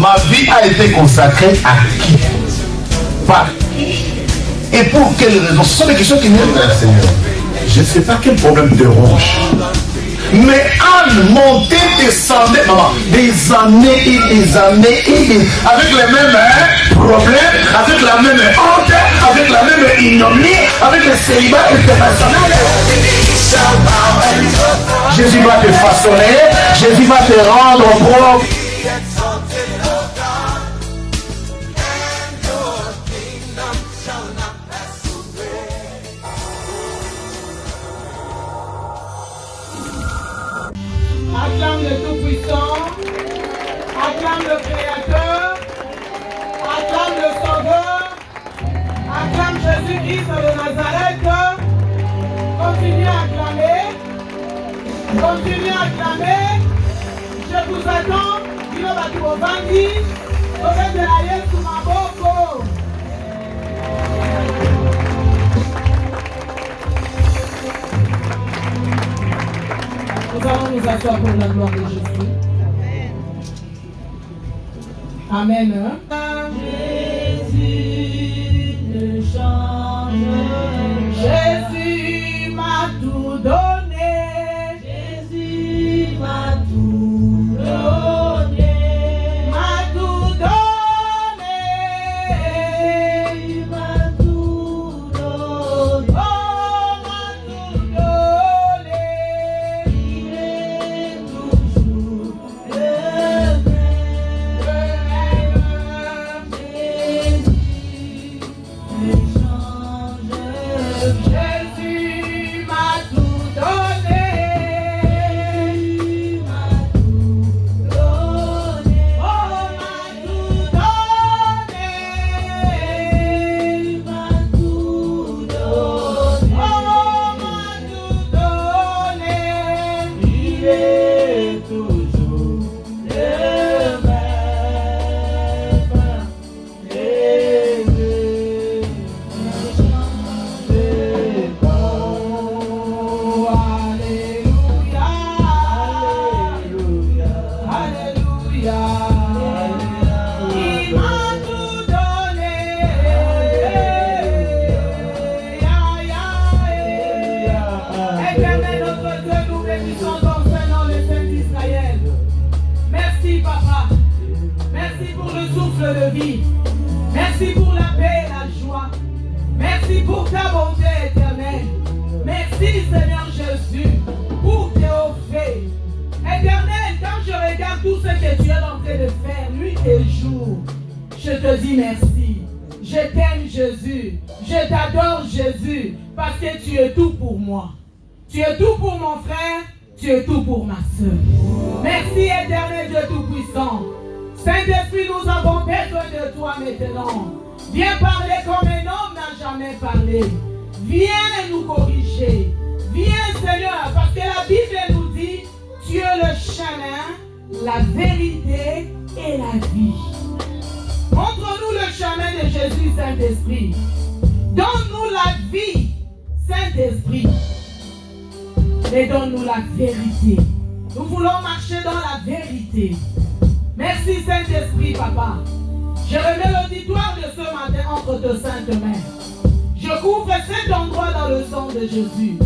Ma vie a été consacrée à qui? Par qui? Et pour quelles raisons? Ce sont des questions qui viennent vers le Seigneur. Je ne sais pas quel problème te ronge. Mais Anne montait, descendait, maman, des années et des années et des... avec les mêmes problèmes, avec la même honte, avec la même ignominie, avec le célibat international. Jésus va te façonner, Jésus va te rendre propre. Acclame le Tout-Puissant, acclame le Créateur, acclame le Sauveur, acclame Jésus-Christ de Nazareth. Continue à acclamer, continue à acclamer. Je vous attends, il va tout au bandit, au fait de la yeux sous ma boko. Nous allons nous asseoir pour la gloire de Jésus. Amen. Jésus ne change. Jésus m'a tout donné. Jésus m'a tout donné. M'a tout donné. M'a tout donné. Oh, m'a tout donné. Il est toujours le même. Jésus m'a tout donné. Oh, m'a tout donné. Oh, m'a tout donné. Il est toujours le même. De vie. Merci pour la paix et la joie. Merci pour ta bonté éternelle. Merci Seigneur Jésus pour tes hauts faits. Éternel, quand je regarde tout ce que tu es en train de faire nuit et jour, je te dis merci. Je t'aime Jésus. Je t'adore Jésus parce que tu es tout pour moi. Tu es tout pour mon frère. Tu es tout pour ma soeur. Merci éternel Dieu Tout-Puissant. Saint-Esprit, nous avons besoin de toi maintenant. Viens parler comme un homme n'a jamais parlé. Viens nous corriger. Viens Seigneur, parce que la Bible nous dit, tu es le chemin, la vérité et la vie. Montre-nous le chemin de Jésus, Saint-Esprit. Donne-nous la vie, Saint-Esprit. Et donne-nous la vérité. Nous voulons marcher dans la vérité. Merci Saint-Esprit, Papa. Je remets l'auditoire de ce matin entre tes saintes mains. Je couvre cet endroit dans le sang de Jésus.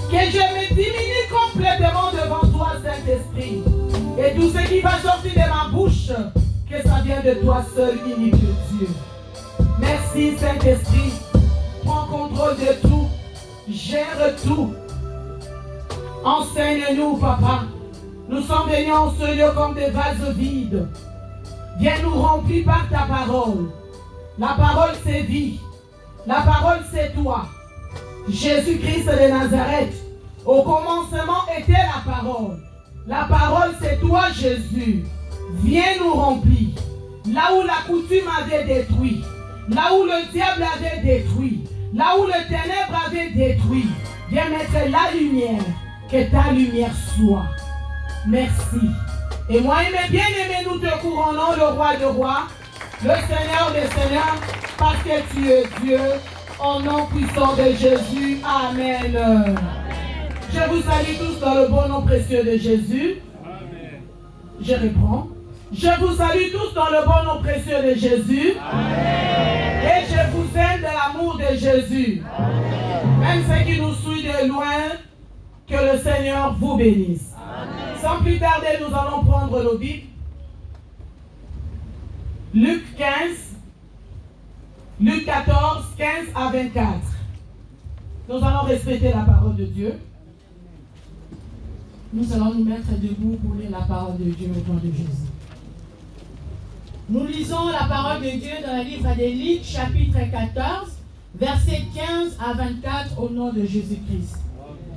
Que je me diminue complètement devant toi, Saint-Esprit. Et tout ce qui va sortir de ma bouche, que ça vienne de toi seul, unique Dieu. Merci Saint-Esprit. Prends contrôle de tout. Gère tout. Enseigne-nous, Papa. Nous sommes venus en ce lieu comme des vases vides. Viens nous remplir par ta parole. La parole c'est vie. La parole c'est toi. Jésus-Christ de Nazareth. Au commencement était la parole. La parole c'est toi Jésus. Viens nous remplir. Là où la coutume avait détruit. Là où le diable avait détruit. Là où le ténèbre avait détruit. Viens mettre la lumière. Que ta lumière soit. Merci. Et moi et mes bien-aimés, nous te couronnons le roi de rois, le Seigneur des seigneurs, parce que tu es Dieu, au nom puissant de Jésus. Amen. Amen. Je vous salue tous dans le bon nom précieux de Jésus. Amen. Je reprends. Je vous salue tous dans le bon nom précieux de Jésus. Amen. Et je vous aime de l'amour de Jésus. Amen. Même ceux qui nous suivent de loin, que le Seigneur vous bénisse. Amen. Sans plus tarder, nous allons prendre nos Bibles. Luc 15, Luc 14, 15 à 24. Nous allons respecter la parole de Dieu. Nous allons nous mettre debout pour lire la parole de Dieu au nom de Jésus. Nous lisons la parole de Dieu dans le livre de Luc, chapitre 14, versets 15 à 24 au nom de Jésus-Christ.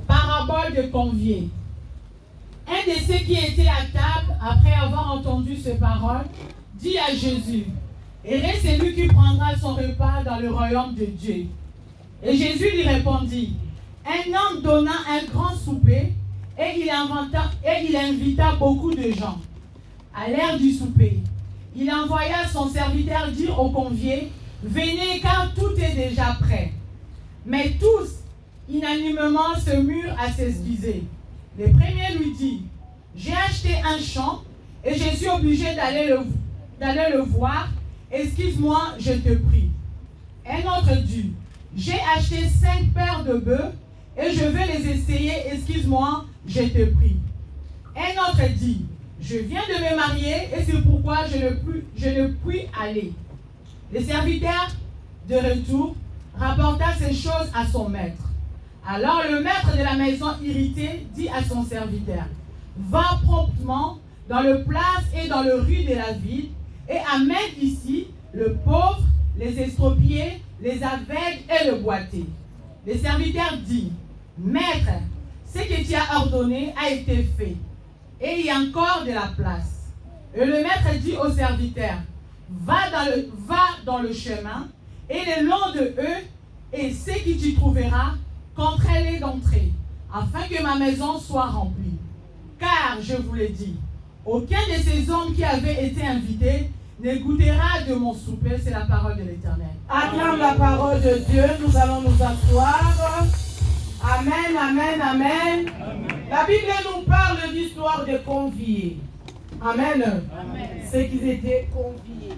Parabole de conviés. Un de ceux qui étaient à table, après avoir entendu ces paroles, dit à Jésus, « Heureux celui qui prendra son repas dans le royaume de Dieu. » Et Jésus lui répondit, « Un homme donna un grand souper, et il invita beaucoup de gens. À l'heure du souper, il envoya son serviteur dire aux conviés, « Venez car tout est déjà prêt. » Mais tous, unanimement, se mirent à s'excuser. Le premier lui dit, « J'ai acheté un champ et je suis obligé d'aller le voir. Excuse-moi, je te prie. » Un autre dit, « J'ai acheté 5 paires de bœufs et je vais les essayer. Excuse-moi, je te prie. » Un autre dit, « Je viens de me marier et c'est pourquoi je ne puis aller. » Le serviteur de retour rapporta ces choses à son maître. Alors le maître de la maison irrité dit à son serviteur, « Va promptement dans le place et dans le rue de la ville et amène ici le pauvre, les estropiés, les aveugles et le boiteux. » Le serviteur dit, « Maître, ce que tu as ordonné a été fait, et il y a encore de la place. » Et le maître dit au serviteur, « Va dans le chemin, et le long de eux, et ce que tu trouveras, contrains-les d'entrer, afin que ma maison soit remplie. Car, je vous le dis, aucun de ces hommes qui avaient été invités ne goûtera de mon souper. » C'est la parole de l'Éternel. Acclame la parole de Dieu. Nous allons nous asseoir. Amen, amen, amen. La Bible nous parle d'histoire de conviés. Amen. Amen. C'est qu'ils étaient conviés.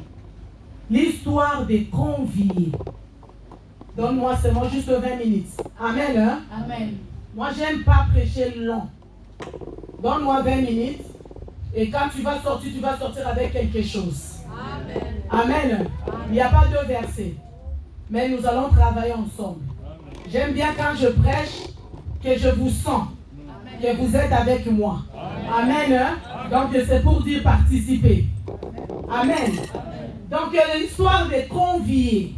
L'histoire des conviés. Donne-moi seulement juste 20 minutes. Amen. Hein? Amen. Moi, j'aime pas prêcher long. Donne-moi 20 minutes. Et quand tu vas sortir avec quelque chose. Amen. Amen. Il n'y a pas deux versets. Mais nous allons travailler ensemble. J'aime bien quand je prêche que je vous sens. Amen. Que vous êtes avec moi. Amen. Amen. Donc c'est pour dire participer. Amen. Amen. Donc l'histoire des conviés.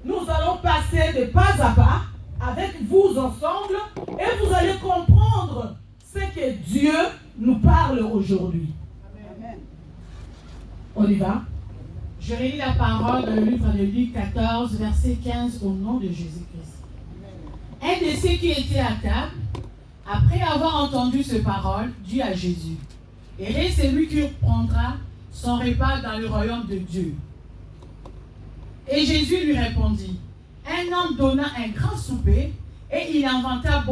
Nous allons passer de pas à pas avec vous ensemble et vous allez comprendre ce que Dieu nous parle aujourd'hui. Amen. On y va? Je relis la parole dans le livre de Luc 14, verset 15 au nom de Jésus-Christ. Un de ceux qui étaient à table, après avoir entendu ces paroles, dit à Jésus, « Heureux celui qui prendra son repas dans le royaume de Dieu. » Et Jésus lui répondit, « Un homme donna un grand souper, et il invita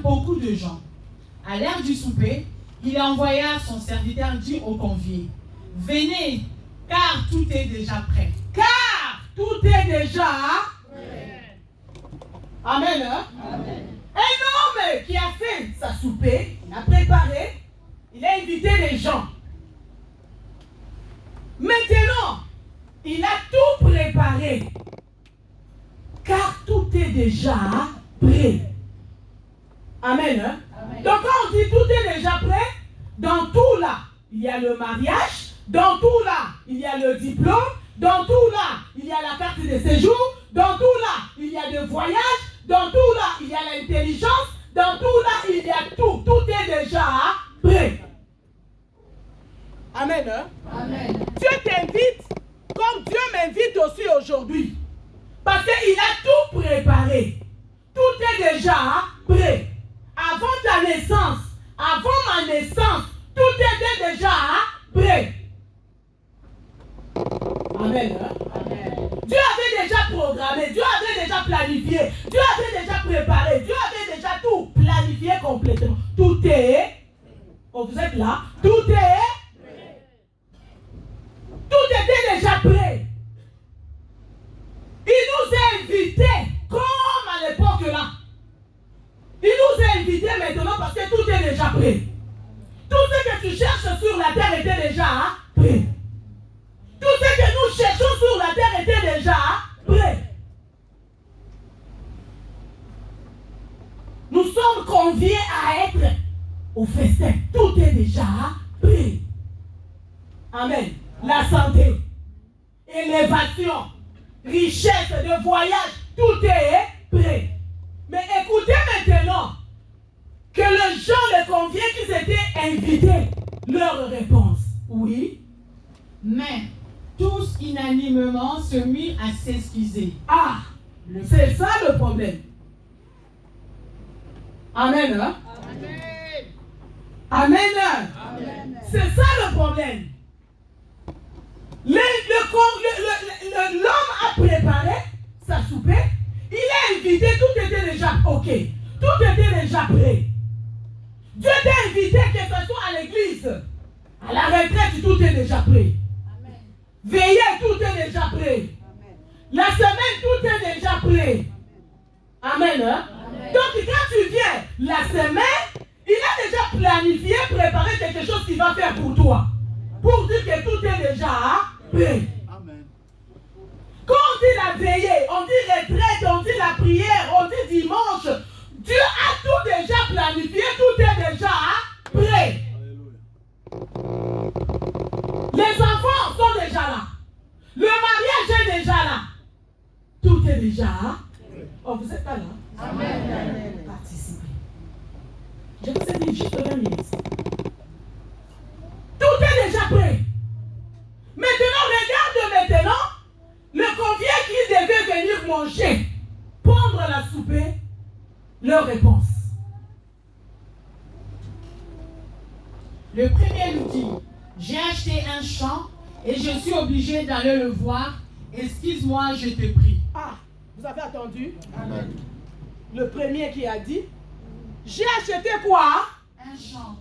beaucoup de gens. À l'heure du souper, il envoya son serviteur dire aux conviés, « Venez, car tout est déjà prêt. » Car tout est déjà prêt. Amen. Hein? Amen. Un homme qui a fait sa souper, il a préparé, il a invité les gens. Maintenant, il a tout préparé. Car tout est déjà prêt. Amen. Hein? Amen. Donc quand on dit tout est déjà prêt, dans tout là, il y a le mariage. Dans tout là, il y a le diplôme. Dans tout là, il y a la carte de séjour. Dans tout là, il y a le voyage. Dans tout là, il y a l'intelligence. Dans tout là, il y a tout. Tout est déjà prêt. Amen. Hein? Amen. Dieu t'invite comme Dieu m'invite aussi aujourd'hui. Parce qu'il a tout préparé. Tout est déjà prêt. Avant ta naissance, avant ma naissance, tout était déjà prêt. Amen. Hein? Amen. Dieu avait déjà programmé, Dieu avait déjà planifié, Dieu avait déjà préparé, Dieu avait déjà tout planifié complètement. Tout est, oh, vous êtes là, tout est, déjà prêt. Nous sommes conviés à être au festin. Tout est déjà prêt. Amen. La santé, élévation, richesse de voyage, tout est prêt. Mais écoutez maintenant que les gens, les conviés qui s'étaient invités, leur réponse, oui. Mais tous unanimement se mirent à s'excuser. Ah, c'est ça le problème. Amen. Hein? Amen. Amen. C'est ça le problème. L'homme a préparé sa soupe. Il est invité, tout était déjà ok. Tout était déjà prêt. Dieu t'a invité, que ce soit à l'église, à la retraite, tout est déjà prêt. Amen. Veiller, tout est déjà prêt. Amen. La semaine, tout est déjà prêt. Amen. Hein? Amen. Donc, quand tu viens la semaine, il a déjà planifié, préparé quelque chose qu'il va faire pour toi. Pour dire que tout est déjà prêt. Amen. Quand on dit la veillée, on dit retraite, on dit la prière, on dit dimanche, Dieu a tout déjà planifié, tout est déjà prêt. Les enfants sont déjà là. Le mariage est déjà là. Tout est déjà prêt. Oh, vous n'êtes pas là? Amen. Participez. Je vous ai dit juste 20 minutes. Tout est déjà prêt. Maintenant, regarde maintenant le convié qui devait venir manger, prendre la soupe, leur réponse. Le premier lui dit, j'ai acheté un champ et je suis obligé d'aller le voir. Excuse-moi, je te prie. Ah, vous avez attendu? Amen. Le premier qui a dit, j'ai acheté quoi? Un champ.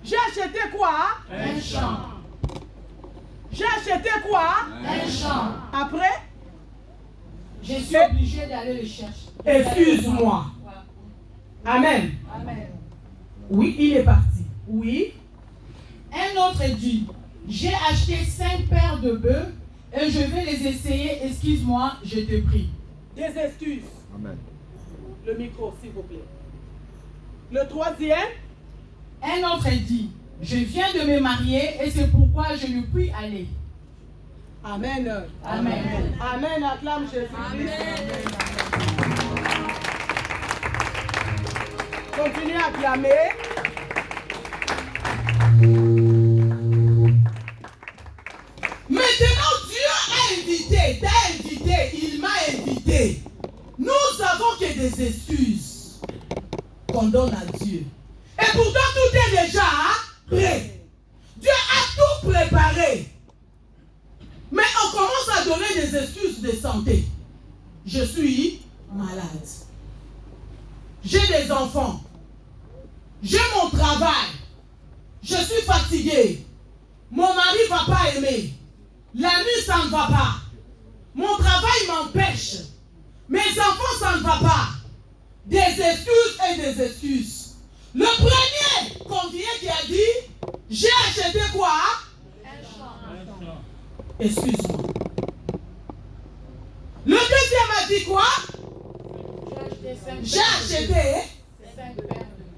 J'ai acheté quoi? Un champ. J'ai acheté quoi? Un champ. Après? Je suis obligé d'aller le chercher. Excuse-moi. Amen. Amen. Oui, il est parti. Oui. Un autre dit, j'ai acheté 5 paires de bœufs et je vais les essayer. Excuse-moi, je te prie. Des excuses. Amen. Le micro, s'il vous plaît. Le troisième? Un autre dit, je viens de me marier et c'est pourquoi je ne puis aller. Amen. Amen. Amen. Acclame Jésus-Christ. Continuez à acclamer. Maintenant, Dieu t'a invité, il m'a invité. Nous avons que des excuses qu'on donne à Dieu. Et pourtant, tout est déjà prêt. Dieu a tout préparé. Mais on commence à donner des excuses de santé. Je suis malade. J'ai des enfants. J'ai mon travail. Je suis fatigué. Mon mari ne va pas aimer. La nuit, ça ne va pas. Mon travail m'empêche. Mes enfants, ça ne va pas. Des excuses et des excuses. Le premier convié qui a dit, j'ai acheté quoi? Excuse-moi. Le deuxième a dit quoi? J'ai acheté.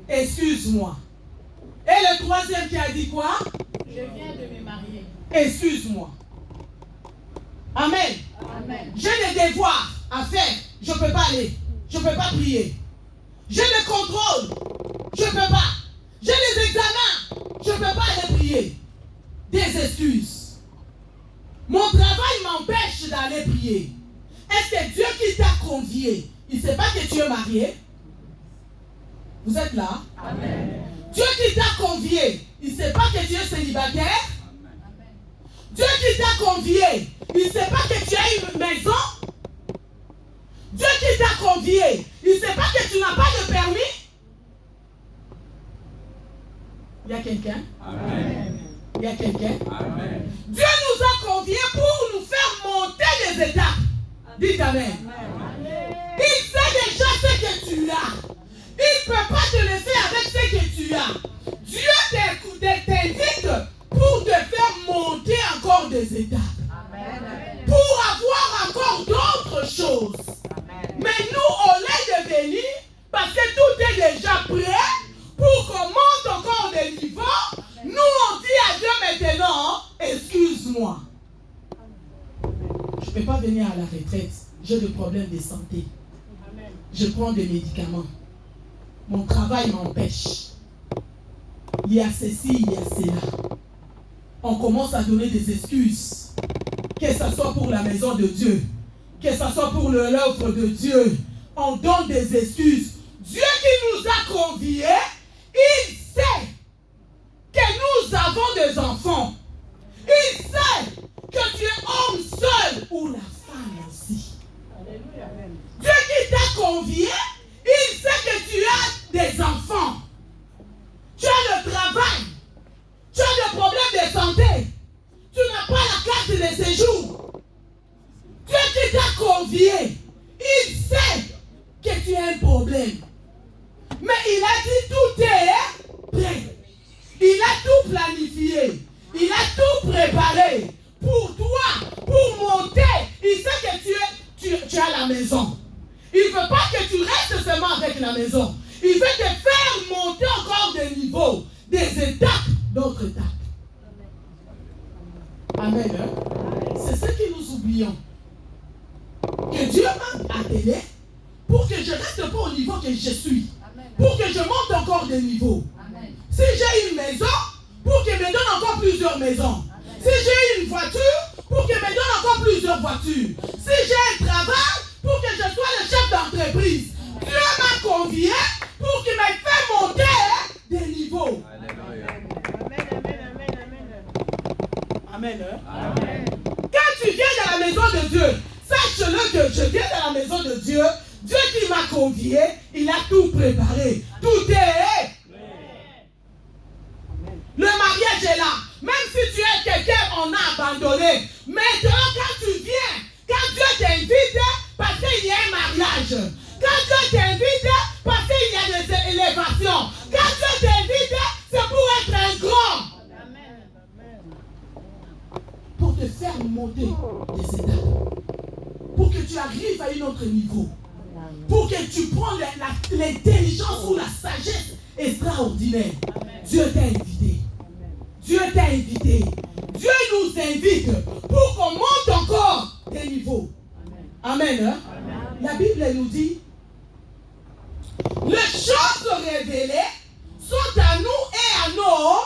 Excuse-moi. Et le troisième qui a dit quoi? Je viens de me marier. Excuse-moi. Amen. Amen. J'ai des devoirs à faire. Je ne peux pas aller. Je ne peux pas prier. J'ai des contrôles. Je ne peux pas. J'ai des examens. Je ne peux pas aller prier. Des excuses. Mon travail m'empêche d'aller prier. Est-ce que Dieu qui t'a convié, il ne sait pas que tu es marié? Vous êtes là? Amen. Dieu qui t'a convié, il ne sait pas que tu es célibataire? Amen. Dieu qui t'a convié, il ne sait pas que tu as une maison? Dieu qui t'a convié, il ne sait pas que tu n'as pas de permis? Il y a quelqu'un? Amen. Il y a quelqu'un? Amen. Dieu nous a conviés pour nous faire monter des étapes. Dites Amen. Amen. Il sait déjà ce que tu as. Il ne peut pas te laisser avec ce que tu as. Dieu t'invite pour te faire monter encore des étapes. Amen. Pour avoir chose. Mais nous, au lieu de venir, parce que tout est déjà prêt pour qu'on monte encore des niveaux, nous on dit à Dieu maintenant, excuse-moi. Je ne peux pas venir à la retraite, j'ai des problèmes de santé. Je prends des médicaments. Mon travail m'empêche. Il y a ceci, il y a cela. On commence à donner des excuses. Que ce soit pour la maison de Dieu, que ce soit pour l'œuvre de Dieu. On donne des excuses. Dieu qui nous a conviés, il sait que nous avons des enfants. Il sait que tu es homme seul ou la femme aussi. Dieu qui t'a convié, il sait que tu as des enfants. Tu as le travail. Tu as des problèmes de santé. Tu n'as pas la carte de séjour. Dieu qui t'a convié, il sait que tu as un problème. Mais il a dit tout est prêt. Il a tout planifié. Il a tout préparé pour toi, pour monter. Il sait que tu as la maison. Il ne veut pas que tu restes seulement avec la maison. Il veut te faire monter encore des niveaux, des étapes, d'autres étapes. Amen. C'est ce que nous oublions. Que Dieu m'a appelé pour que je reste pas au niveau que je suis. Pour que je monte encore des niveaux. Si j'ai une maison, pour qu'il me donne encore plusieurs maisons. Si j'ai une voiture, pour qu'il me donne encore plusieurs voitures. Si j'ai un travail, pour que je sois le chef d'entreprise. Dieu m'a convié pour qu'il me fasse monter des niveaux. Amen. Amen. Quand tu viens dans la maison de Dieu, sache-le que je viens dans la maison de Dieu. Dieu qui m'a convié, il a tout préparé. Tout est. Le mariage est là. Même si tu es quelqu'un, on a abandonné. Maintenant, quand tu viens, quand Dieu t'invite, parce qu'il y a un mariage. Quand Dieu t'invite, parce qu'il y a des élévations. Quand Dieu t'invite, c'est pour être un grand. Pour te faire monter des étapes. Pour que tu arrives à un autre niveau. Pour que tu prennes l'intelligence ou la sagesse extraordinaire. Dieu t'a invité. Dieu t'a invité. Dieu nous invite pour qu'on monte encore des niveaux. Amen. Amen. La Bible nous dit, les choses révélées sont à nous et à nos...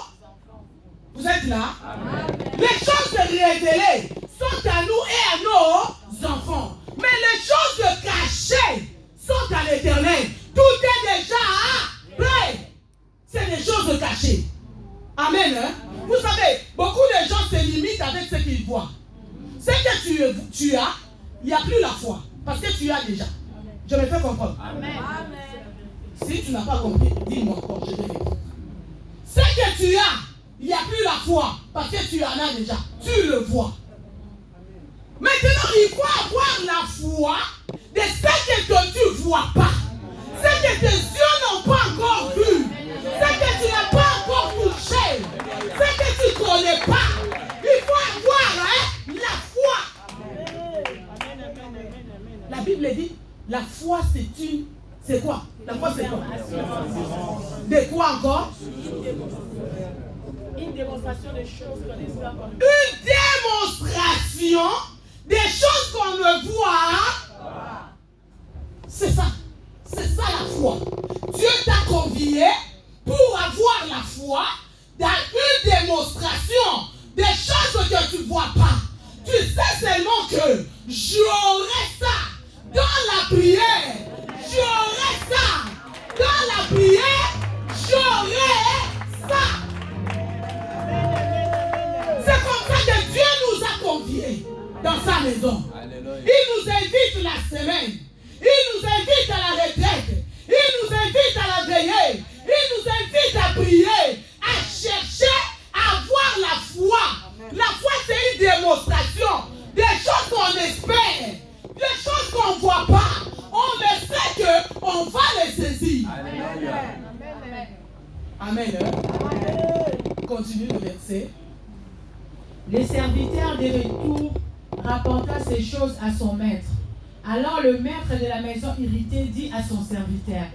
Vous êtes là? Amen. Les choses révélées sont à nous et à nos enfants. Mais les choses cachées sont à l'Éternel. Tout est déjà prêt. C'est des choses cachées. Amen. Hein? Vous savez, beaucoup de gens se limitent avec ce qu'ils voient. Ce que tu as, il n'y a plus la foi. Parce que tu as déjà. Je me fais comprendre. Amen. Si tu n'as pas compris, dis-moi encore, je vais répondre. Ce que tu as, il n'y a plus la foi. Parce que tu en as déjà. Tu le vois. Maintenant, il faut avoir la foi de ce que tu ne vois pas. Ce que tes yeux n'ont pas encore vu. Ce que tu n'as pas encore touché. Ce que tu ne connais pas. Il faut avoir la foi. La Bible dit, la foi c'est quoi? La foi c'est quoi? De quoi encore? Une démonstration des choses qu'on espère qu'on... Une démonstration des choses qu'on ne voit. C'est ça. C'est ça la foi. Dieu t'a convié pour avoir la foi dans une démonstration des choses que tu ne vois pas. Tu sais seulement que j'aurai ça dans la prière. J'aurai ça dans la prière. J'aurai ça. C'est comme ça que Dieu nous a conviés dans sa maison. Alléluia. Il nous invite la semaine. Il nous invite à la retraite. Il nous invite à la veillée. Il nous invite à prier, à chercher, à avoir la foi. Amen. La foi, c'est une démonstration des choses qu'on espère, des choses qu'on ne voit pas. On le sait qu'on va les saisir. Amen. Amen. Amen. Continue le verset. Le serviteur de retour rapporta ces choses à son maître. Alors le maître de la maison irrité dit à son serviteur,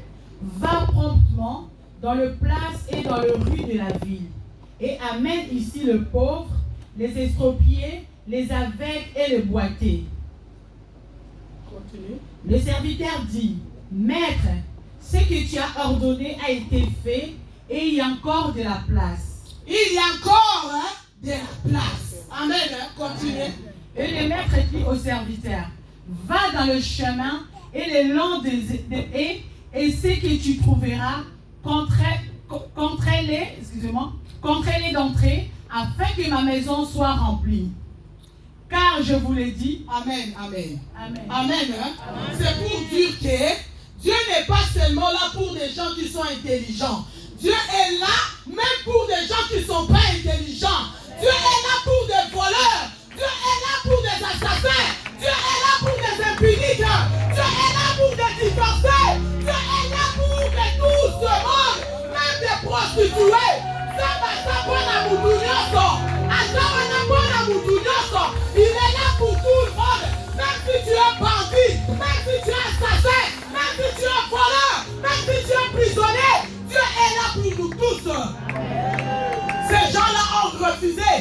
va promptement dans le place et dans le rue de la ville, et amène ici le pauvre, les estropiés, les aveugles et les boiteux. Continue. Le serviteur dit, maître, ce que tu as ordonné a été fait, et il y a encore de la place. Il y a encore de la place. Amen. Continue. Et le maître dit au serviteur, va dans le chemin et le long des haies, et ce que tu trouveras, contrains-les d'entrer, afin que ma maison soit remplie. Car je vous l'ai dit. Amen, amen. Amen. Amen. C'est pour dire que Dieu n'est pas seulement là pour des gens qui sont intelligents. Dieu est là même pour des gens qui ne sont pas intelligents. Dieu est là pour des voleurs. Dieu est là pour des assassins. Dieu est là pour des impuniques. Dieu est là pour des divorcés. Dieu est là pour que tout ce monde, même des prostituées. Il est là pour tout le monde. Même si tu es bandit, même si tu es assassin, même si tu es voleur, même si tu es prisonnier, Dieu est là pour nous tous. Ces gens-là ont refusé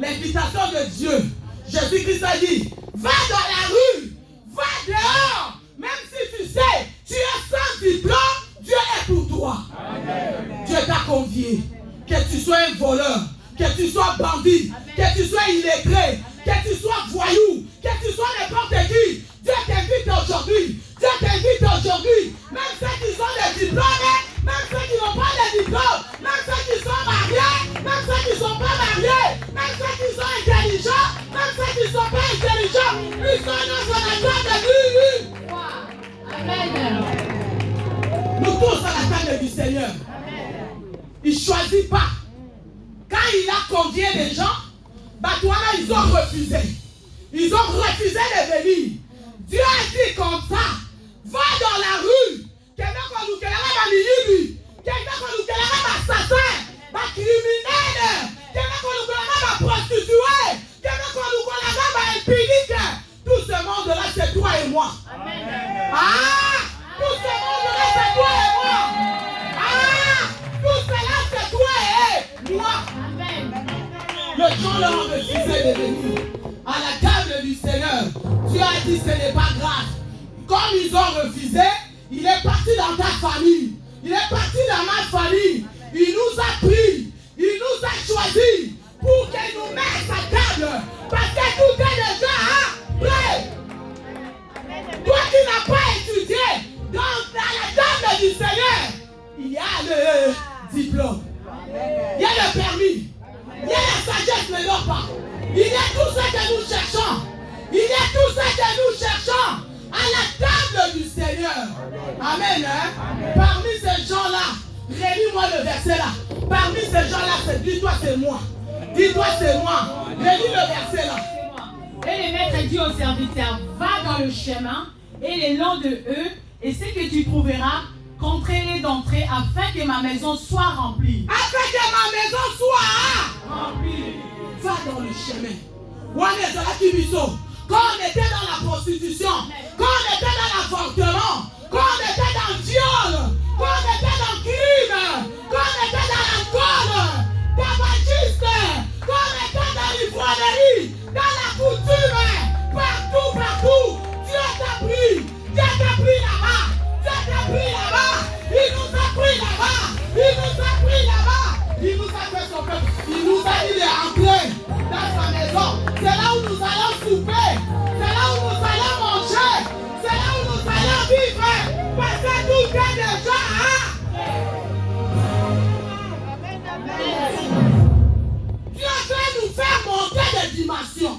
l'invitation de Dieu. Jésus-Christ a dit, va dans la rue, va dehors. Même si tu sais, tu es sans diplôme, Dieu est pour toi. Amen. Dieu t'a convié. Que tu sois un voleur, que tu sois bandit, que tu sois illettré, que tu sois voyou, que tu sois n'importe qui. Dieu t'invite aujourd'hui. Dieu t'invite aujourd'hui. Même ceux qui ont des diplômes, même ceux qui n'ont pas de diplôme, même ceux qui sont mariés, même ceux qui ne sont pas mariés, même ceux qui sont intelligents, même ceux qui ne sont pas intelligents, ils sont dans la table de Dieu. Amen. Nous tous à la table du Seigneur. Il ne choisit pas. Quand il a convié les gens, Batouana, ils ont refusé. Ils ont refusé de venir. Dieu a dit comme ça, va dans la rue. Quelqu'un qu'on nous connaît dans l'île, quelqu'un qu'on nous connaît dans l'assassin, dans criminel, quelqu'un qu'on nous connaît dans prostituée, quelqu'un qu'on nous connaît dans impunique. Tout ce monde-là, c'est toi et moi. Amen. Ah! Tout ce monde-là, c'est toi et moi. Ah! Tout cela, c'est toi et moi. Amen. Le gens leur ont refusé de venir à la table du Seigneur. Dieu a dit ce n'est pas grave. Comme ils ont refusé, il est parti dans ta famille. Il est parti dans ma famille. Il nous a pris. Il nous a choisis pour qu'il nous mette à table. Parce que tout est déjà prêt. Toi qui n'as pas étudié dans la table du Seigneur, il y a le diplôme. Il y a le permis. Il y a la sagesse, ne dort pas. Il y a tout ce que nous cherchons. Il y a tout ce que nous cherchons à la table du Seigneur. Amen. Parmi ces gens-là, relis-moi le verset là. Parmi ces gens-là, dis-toi c'est moi. Dis-toi c'est moi. Relis le verset là. Et le maître dit au serviteur, va dans le chemin et le long de eux, et ce que tu trouveras, contrains-les d'entrer afin que ma maison soit remplie. Afin que ma maison soit remplie. Va dans le chemin. Quand on était dans la prostitution, quand on était dans l'avortement, quand on était dans le viol, quand on était dans le crime, quand on était dans l'alcool, tabagiste, quand on était dans l'ivrognerie, dans la coutume, partout, Dieu t'a pris là-bas, Dieu t'a pris là-bas, il nous a pris là-bas, il nous a pris là-bas, il nous a fait son peuple, il nous a dit d'entrer dans sa maison, c'est là où nous allons souper, c'est là où nous allons manger, c'est là où nous allons vivre, parce que tout est déjà Dieu veut nous faire monter des dimensions.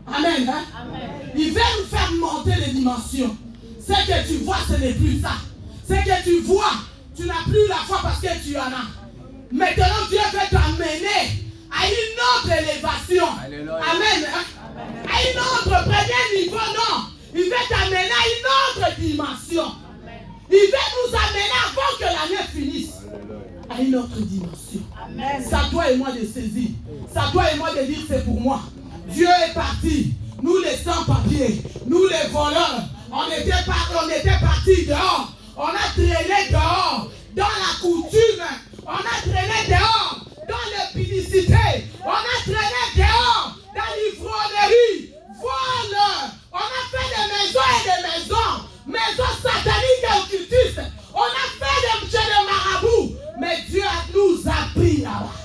Amen. Il veut nous faire monter les dimensions. Ce que tu vois, ce n'est plus ça. Ce que tu vois, tu n'as plus la foi parce que tu en as. Maintenant, Dieu veut t'amener à une autre élévation. Amen. À une autre premier niveau, non. Il veut t'amener à une autre dimension. Il veut nous amener avant que l'année finisse. À une autre dimension. C'est à toi et moi de saisir. C'est à toi et moi de dire c'est pour moi. Dieu est parti. Nous les les sans-papiers, nous les voleurs, on était partis dehors. On a traîné dehors dans la coutume. On a traîné dehors dans l'épidicité. On a traîné dehors dans l'ivrognerie. Voilà. On a fait des maisons et des maisons. Maisons sataniques et occultistes. On a fait des chez les marabouts. Mais Dieu nous a pris là-bas.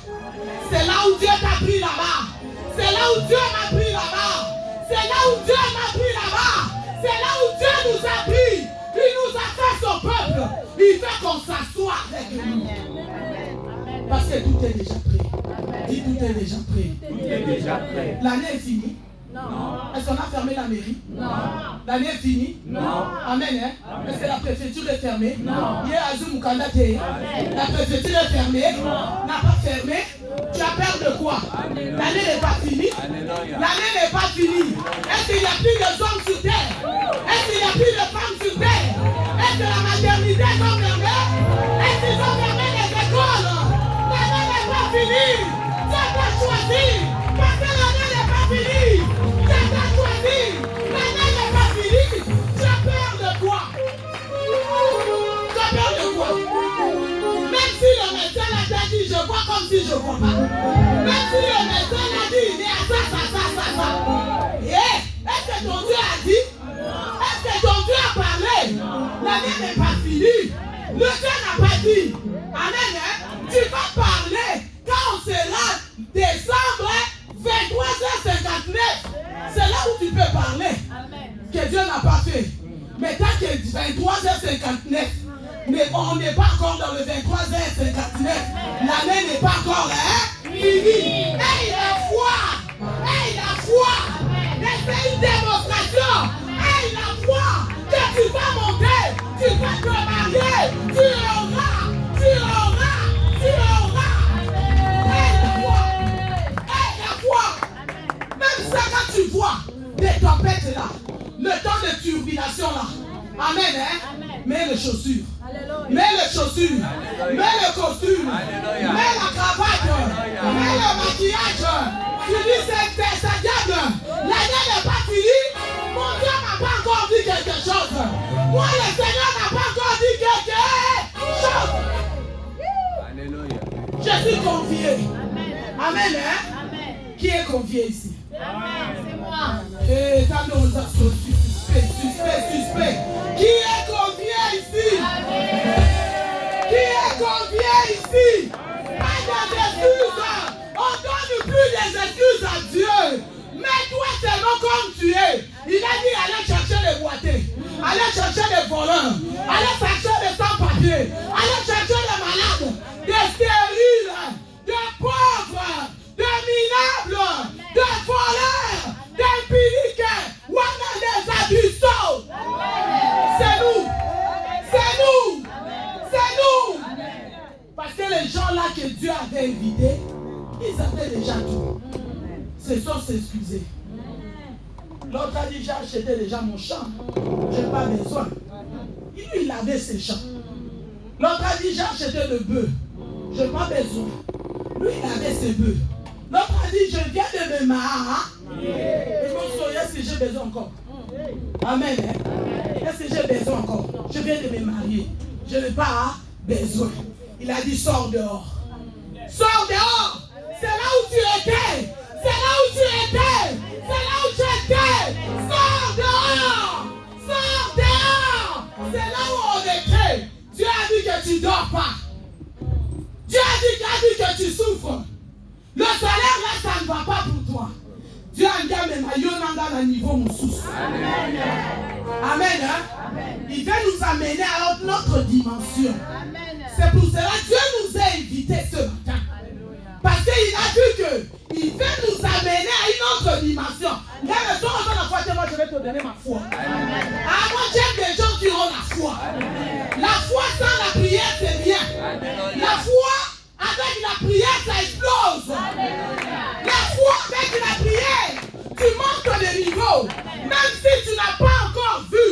C'est là où Dieu t'a pris là-bas. C'est là où Dieu m'a pris là-bas. C'est là où Dieu m'a pris là-bas. C'est là où Dieu nous a pris. Il nous a fait son peuple. Il veut qu'on s'assoie avec nous. Parce que tout est déjà prêt. Dis, tout est déjà prêt. Tout est déjà prêt. L'année est finie. Non. Est-ce qu'on a fermé la mairie? Non. L'année est finie? Non. Amen, hein? Amen. Est-ce que la préfecture est fermée? Non. La préfecture est fermée? N'a pas fermé? Tu as peur de quoi? L'année n'est pas finie? L'année n'est pas finie. Est-ce qu'il n'y a plus de hommes sur terre? Est-ce qu'il n'y a plus de femmes sur terre? Est-ce que la maternité est fermée? Est-ce qu'ils ont fermé les écoles? L'année n'est pas finie. Tu as pas choisi. Parce que l'année n'est pas finie. Tu as pas choisi. L'année n'est pas finie. Tu as peur de quoi? Tu as peur de quoi? Même si le médecin l'a dit, je vois comme si je ne vois pas. Même si le médecin l'a dit, il est à ça. Est-ce que ton Dieu a dit? Est-ce que ton Dieu a parlé? L'année n'est pas finie. Le Dieu n'a pas dit. Amen. Hein? Tu vas parler quand on sera décembre 23h59. C'est là où tu peux parler. Que Dieu n'a pas fait. Mais tant que 23h59, mais on n'est pas encore dans le 23h59. L'année n'est pas encore finie. Hey, la foi! Hey, la foi! C'est une démonstration! Hey, la foi! Que tu vas monter! Tu vas te marier! Tu auras! Hey, la foi! Hey, la foi! Même ça, quand tu vois des tempêtes là, le temps de turbulation là, amen, hein? Amen. Mets les chaussures. Alléluia. Mets les chaussures. Alléluia. Mets le costume. Alléluia. Mets la cravate. Alléluia. Mets le maquillage. Tu dis c'est ça diable. L'année n'est pas finie. Mon Dieu n'a pas encore dit quelque chose. Moi le Seigneur n'a pas encore dit quelque chose. Alléluia. Je suis confié. Amen. Amen, hein? Amen. Qui est confié ici? Amen. C'est moi. Et ça nous a suspect. Qui est confié ici? Amen. Qui est confié ici? Pas d'excuses. On donne plus des excuses à Dieu. Mets-toi seulement comme tu es. Il a dit allez chercher les boités. Allez chercher les voleurs. Allez chercher les sans-papiers. Allez chercher les malades. Des stériles. Des pauvres. Des minables. Des voleurs. Des piliques. On a des abussos. C'est nous. C'est nous. C'est nous. Parce que les gens là que Dieu avait invités, ils avaient déjà tout. C'est sans s'excuser. L'autre a dit, j'ai acheté déjà mon champ. Je n'ai pas besoin. Lui, il avait ses champs. L'autre a dit, j'ai acheté le bœuf. Je n'ai pas besoin. Lui, il avait ses bœufs. L'autre a dit, je viens de me marier. Et moi, est-ce que j'ai besoin encore? Amen. Est-ce que j'ai besoin encore? Je viens de me marier. Je n'ai pas besoin. Il a dit, sors dehors. Sors dehors. C'est là où tu étais. C'est là où tu étais. C'est là où tu étais. Sors dehors. Sors dehors. C'est là où on était. Dieu a dit que tu ne dors pas. Dieu a dit que tu souffres. Le salaire là, ça ne va pas pour toi. Dieu a dit à niveau mon souci. Amen. Amen. Hein? Amen. Il veut nous amener à notre dimension. Amen. C'est pour cela que Dieu nous a invités ce matin. Parce qu'il a vu qu'il veut nous amener à une autre dimension. Là, le soir, on va la foi, moi je vais te donner ma foi. Amen. Ah, moi j'aime des gens qui ont la foi. Amen. La foi sans la prière, c'est rien. Amen. La foi avec la prière, ça explose. Amen. La foi avec la prière, tu montes le niveau. Amen. Même si tu n'as pas encore vu,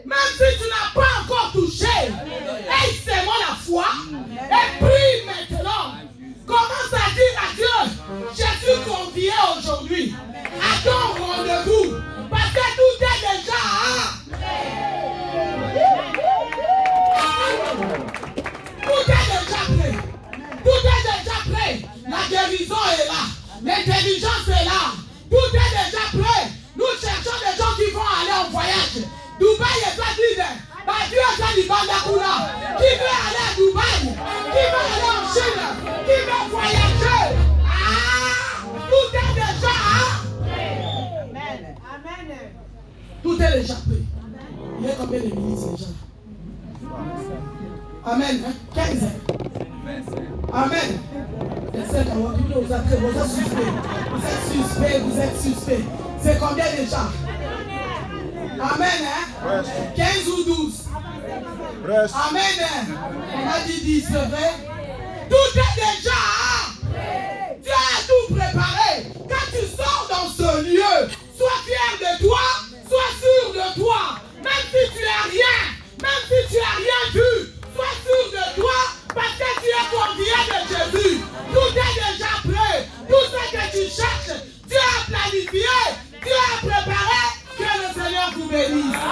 même si tu n'as pas encore touché, et c'est moi la foi. Amen. Et prie maintenant. Commence à dire à Dieu, je suis convié aujourd'hui à ton rendez-vous. guérison est là. L'intelligence est là. Tout est déjà prêt. Nous cherchons des gens qui vont aller en voyage. Dubaï est pas dit. Dieu a dit Bandakuna. Qui veut aller à Dubaï? Qui veut aller en Chine? Qui veut voyager? Ah! Tout est déjà. Amen. Amen. Tout est déjà prêt. Il y a combien de minutes déjà? Amen. 15. Amen. Vous êtes suspect. C'est combien déjà? Amen. Hein? 15 ou 12. Amen. On a dit 10, c'est vrai? Tout est déjà. Dieu a tout préparé. Quand tu sors dans ce lieu, sois fier de toi, sois sûr de toi. Même si tu n'as rien, même si tu n'as rien vu, sois sûr de toi parce que tu es convié de Jésus. Tout est déjà prêt. Tout ce que tu cherches, Dieu a planifié, Dieu a préparé. Que le Seigneur vous bénisse.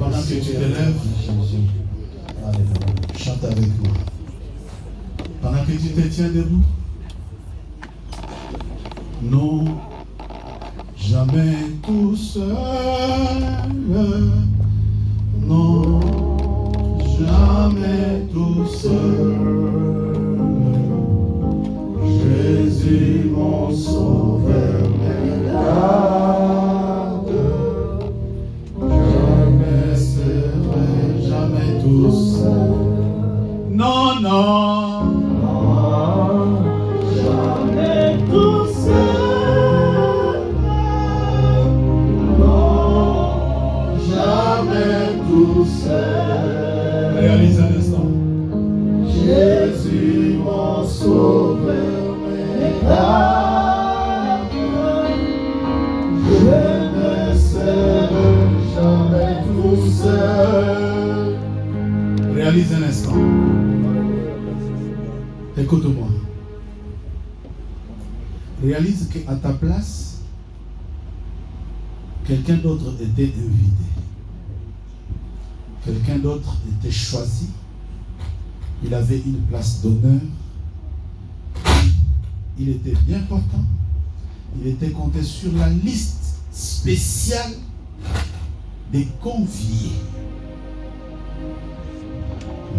Pendant que tu te lèves, chante avec moi. Pendant que tu te tiens debout, non, jamais tout seul. Non, jamais tout seul. Jésus mon sauveur me garde. Je ne serai jamais tout seul. Non, non, non, jamais tout seul. Non, jamais tout seul. Réalise un instant. Jésus mon sauveur me garde. Je ne serai jamais tout seul. Réalise un instant. Écoute-moi. Réalise qu'à ta place, quelqu'un d'autre était invité. Quelqu'un d'autre était choisi. Il avait une place d'honneur. Il était bien portant. Il était compté sur la liste spéciale des conviés.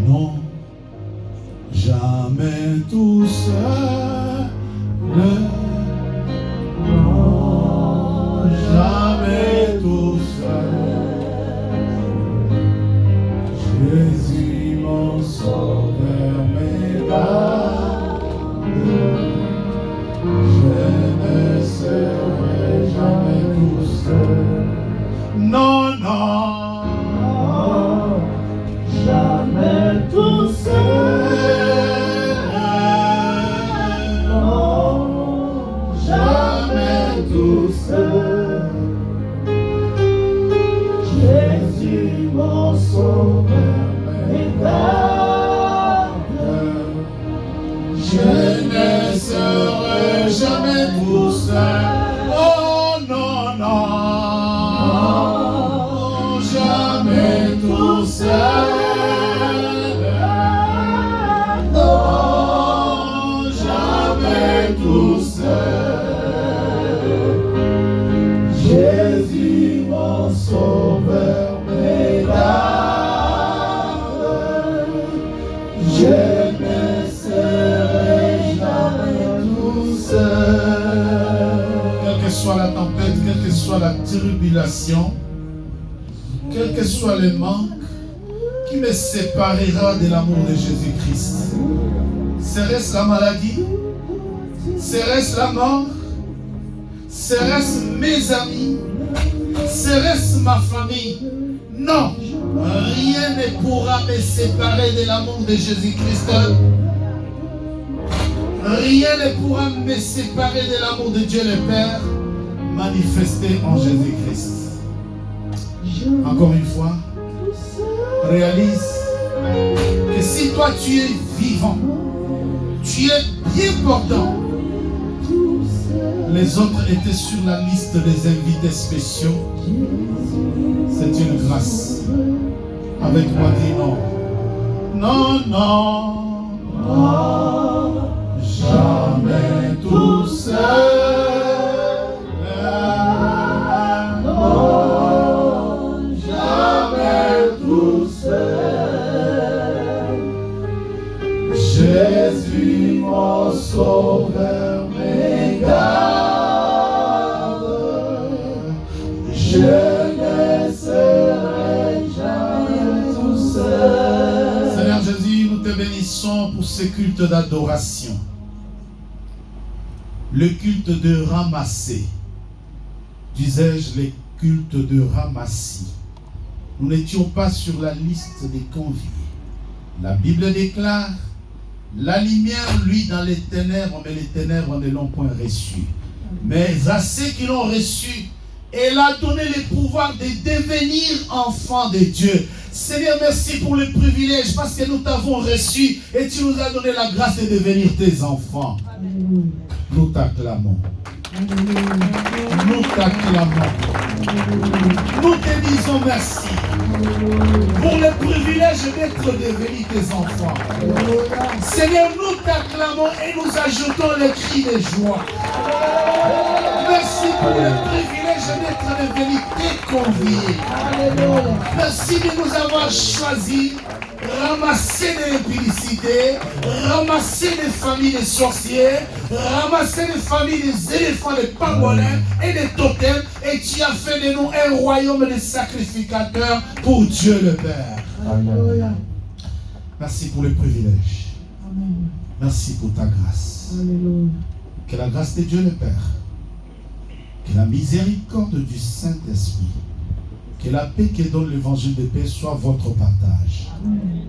Non, jamais tout seul. Non, jamais tout seul. Jésus mon sauveur me garde. Je ne serai jamais tout seul. Non, non, non, jamais tout seul. Non, jamais tout seul. Jésus mon sauveur me garde. Je ne serai jamais tout seul. Oh non, non, non, jamais tout seul. Non, jamais tout seul. Jésus mon sauveur me garde. Je ne serai jamais tout seul. Quelle que soit la tempête, quelle que soit la tribulation, quel que soit le manque, qui me séparera de l'amour de Jésus-Christ? Serait-ce la maladie? Serait-ce la mort? Serait-ce mes amis? serait-ce ma famille? Non, rien ne pourra me séparer de l'amour de Jésus-Christ. Rien ne pourra me séparer de l'amour de Dieu le Père manifesté en Jésus-Christ. Encore une fois, réalise que si toi tu es vivant, tu es bien portant, les autres étaient sur la liste des invités spéciaux, c'est une grâce. Avec moi, dis non. Non, non, non, jamais tout seul. Non, jamais tout seul. Jésus, mon sauveur, me garde. Je ne serai jamais tout seul. Seigneur Jésus, nous te bénissons pour ce culte d'adoration. Le culte de ramasser. Disais-je, le culte de ramassis. Nous n'étions pas sur la liste des conviés. La Bible déclare: la lumière, lui, dans les ténèbres, mais les ténèbres ne l'ont point reçu. Mais à ceux qui l'ont reçu, elle a donné le pouvoir de devenir enfants de Dieu. Seigneur, merci pour le privilège, parce que nous t'avons reçu et tu nous as donné la grâce de devenir tes enfants. Nous t'acclamons. Nous t'acclamons. Nous te disons merci pour le privilège d'être devenus tes enfants. Seigneur, nous t'acclamons et nous ajoutons le cri de joie. Merci pour le privilège d'être devenus tes conviés. Merci de nous avoir choisis, ramasser des impudicités, ramasser des familles de sorciers, ramasser des familles des éléphants, des pangolins et des totems, et tu as fait de nous un royaume de sacrificateurs pour Dieu le Père. Amen. Merci pour le privilège. Amen. Merci pour ta grâce. Amen. Que la grâce de Dieu le Père, que la miséricorde du Saint-Esprit, que la paix que donne l'évangile de paix soit votre partage. Amen.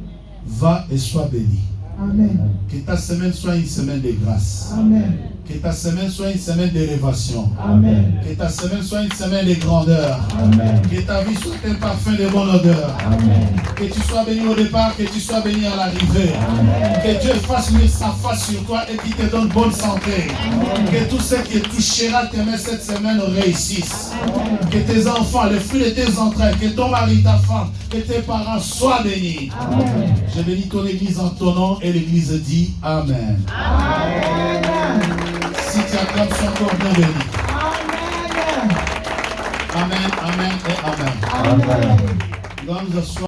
Va et sois béni. Amen. Que ta semaine soit une semaine de grâce. Amen. Que ta semaine soit une semaine d'élévation. Amen. Que ta semaine soit une semaine de grandeur. Amen. Que ta vie soit un parfum de bonne odeur. Amen. Que tu sois béni au départ, que tu sois béni à l'arrivée. Amen. Que Dieu fasse luire sa face sur toi et qu'il te donne bonne santé. Amen. Que tout ce qui touchera tes mains cette semaine réussisse. Amen. Que tes enfants, les fruits de tes entrailles, que ton mari, ta femme, que tes parents soient bénis. Amen. Je bénis ton église en ton nom et l'église dit Amen. Amen. Si tu acclames son corps, bien béni. Amen. Amen, amen et amen. Amen. Nous allons nous asseoir.